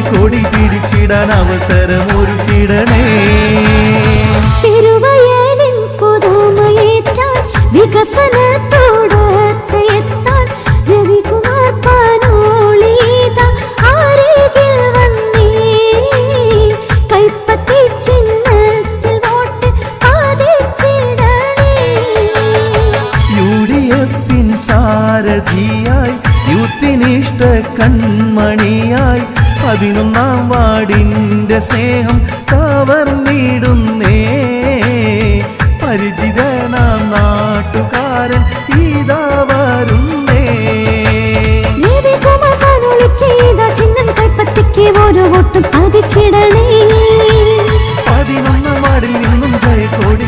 ജയക്കൊടി പിടിച്ചിടാൻ അവസരമൊരുക്കിടണേ. തിരുവയലിൻ പുതുമയേറ്റാൻ വികസനത്തോടർച്ചയെത്താൻ രവികുമാർ പാനോളീത അരികിൽ വന്നേ. കൈപ്പത്തി ചിഹ്നത്തിൽ വോട്ട് പതിച്ചിടണേ. UDF സാരഥിയായി യൂത്തിനിഷ്ട കൺമണിയായി 11ാം വാർഡിന്റെ സ്നേഹം കവർന്നിടുന്നേ. പരിചിതനാം നാട്ടുകാരൻ ഇതാ വരുന്നേ. രവികുമാർ പാനോളിക്ക് ഇതാ ചിഹ്നം, കൈപ്പത്തിക്ക് ഓരോ വോട്ടും പതിച്ചിടണേ. 11ാം വാർഡിൽ നിന്നും ജയക്കൊടി